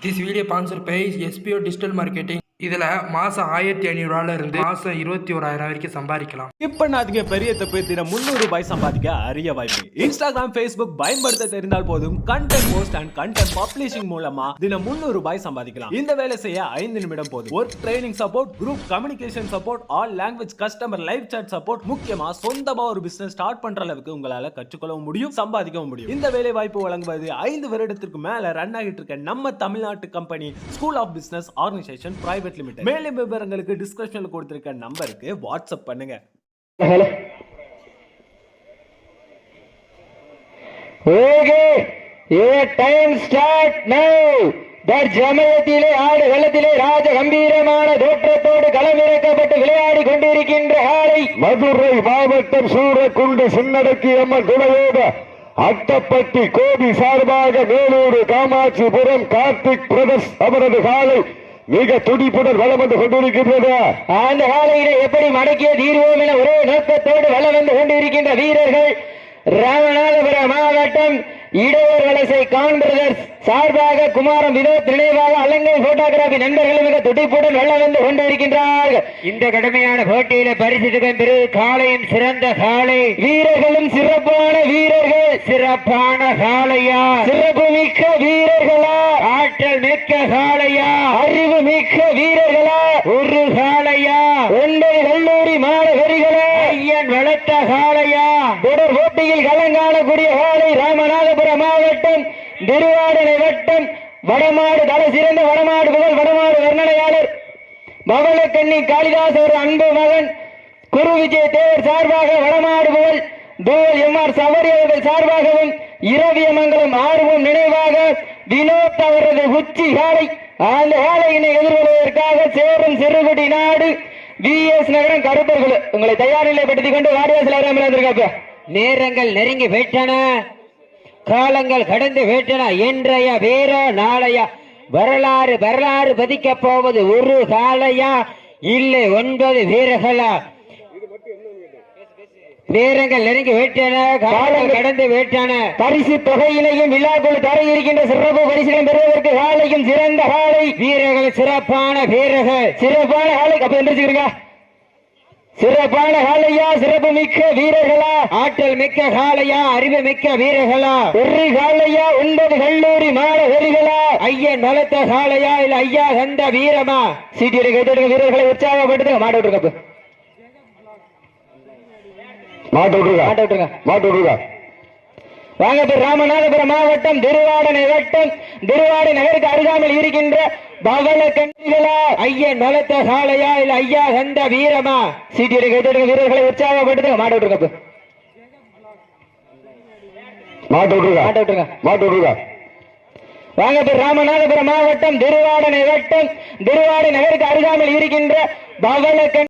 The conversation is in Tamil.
This video sponsored by SPO Digital Marketing. இதில் மாதம் 1500 இருந்து மாதம் 21000 வரைக்கும் சம்பாதிக்கலாம். இப்போ நாத்துக்கு பெரிய தப்பு தினம் 300 ரூபாய் சம்பாதிக்க அரிய வாய்ப்பு. இன்ஸ்டாகிராம், ஃபேஸ்புக் பயன்படுத்த தெரிந்தால் போதும் content post and content publishing மூலமா தினம் 300 ரூபாய் சம்பாதிக்கலாம். இந்த வேலை செய்ய 5 நிமிடம் போதும். Work training support, group communication support, all language customer live chat support, முக்கியமா சொந்தமா ஒரு பிசினஸ் ஸ்டார்ட் பண்ற அளவுக்கு உங்களால கற்றுக்கொள்ளவும் முடியும், சம்பாதிக்கவும் முடியும். இந்த வேலை வாய்ப்பு வழங்குவது 5 வருடத்திற்கு மேல ரன் ஆகிட்டு இருக்க நம்ம தமிழ்நாட்டு company school of business organisation private limited. மேலும் விவரங்களுக்கு டிஸ்கிரிப்ஷன்ல கொடுத்திருக்க நம்பருக்கு வாட்ஸ்அப் பண்ணுங்க. ஜமயத்திலே ஆடு வெள்ளத்திலே ராஜ கம்பீரமான தோற்றத்தோடு களமிறக்கப்பட்டு விளையாடி கொண்டிருக்கின்ற ஆலை மதுரை மாவட்டம் சூரக்குண்டு சின்னடக்கி அம்மன் துணையோடு அட்டப்பட்டி கோபி சார்பாக மேலூர் காமாட்சிபுரம் கார்த்திக் பிரதர்ஸ் அவரது காலை மிக துடிப்புடன் வளம் வந்து கொண்டிருக்கின்றது. அந்த காலையிலே எப்படி மடக்கிய தீர்வோம் என ஒரே நோக்கத்தோடு வளம் வந்து கொண்டிருக்கின்ற வீரர்கள் ராமநாதபுரம் மாவட்டம் இடையூர் வலசை கான் பிரதர்ஸ் சார்பாக குமாரம் வினோத் நினைவாக அலங்கை போட்டோகிராபி நண்பர்கள் மிக துடிப்புடன் வெள்ளம் வந்து கொண்டிருக்கின்றார்கள். இந்த கடுமையான போட்டியில பரிசு பெறு காலையும் சிறந்த காலை, வீரர்களும் சிறப்பான வீரர்கள், சிறப்பான காலையா, சிறப்பு மிக்க வீரர்களா, ஆற்றல் மிக்க காலையா, அறிவு மிக்க வீரர்களா, ஒரு காலையா, 9 கல்லூரி மாணவர்களா, ஐயன் வளர்த்த காலையா, தொடர் போட்டியில் களங்காணக்கூடிய காலை ராமநாதபுரம் மாவட்டம் திருவாடனை வட்டம் வடமாடு தலை சிறந்த வடமாடு புகழ் வடமாடு வர்ணனையாளர் பவளக்கண்ணி காளிதாஸ் ஒரு அன்பு மகன் குரு விஜய் தேவர் சார்பாக வடமாடு புகழ் தூவல் எம்ஆர் சவரி அவர்கள் சார்பாகவும் இரவியமங்கலம் ஆர்வம் நினைவாக வினோத் அவரது உச்சி காலை அந்த காலையினை எதிர்கொள்வதற்காக சேரும் சிறுகுடி நாடு VS நகரம் கருப்பர்கள் உங்களை தயார் நிலைப்படுத்திக் கொண்டு வாடியாசில் நேரங்கள் நெருங்கி விட்டன, காலங்கள் கடந்து விட்டன. இன்றைய வீர நாளைய வரலாறு வரலாறு பதிக்கப் போவது ஒரு காலையா இல்லை 9 வீரர்களா? நேரங்கள் நெருங்கி விட்டன, காலங்கள் கடந்து விட்டன. பரிசு தொகையினையும் விழாக்குழு தர இருக்கின்ற சிறப்பு பரிசினை பெறுவதற்கு காலையும் சிறந்த காலை, வீரர்கள் சிறப்பான வீரர்கள், சிறப்பான காலை. அப்ப எந்திரிச்சுக்கிறீங்க, சிறப்பான காலையா, சிறப்பு மிக்க வீரர்களா, ஆற்றல் மிக்க காலையா, அறிவு மிக்க வீரர்களா, ஒரு காலையா, 9 கல்லூரி மாணவர்களா, ஐயன் வளர்த்த காலையா இல்ல ஐயா கந்த வீரமா? சீட்டியை கைத்தொடுக்க வீரர்களை உற்சாகப்படுத்துங்க. மாட்டு விட்டுருங்க, மாட்டு விட்டுருங்க. வாங்க பேர் ராமநாதபுரம் மாவட்டம் திருவாடனை வட்டம் திருவாடை நகருக்கு அருகாமல் இருக்கின்ற பவள கண்ணிகளா, ஐயன் வளர்த்த காலையா இல்ல ஐயா கந்த வீரமா? சீட்டியை கைத்தொடுக்க வீரர்களை உற்சாகப்படுத்துங்க. மாட்டு விட்டுருங்க, மாட்டு விட்டுருங்க. வாங்க பேர் ராமநாதபுரம் மாவட்டம் திருவாடனை வட்டம் திருவாடை நகருக்கு அருகாமல் இருக்கின்ற பவள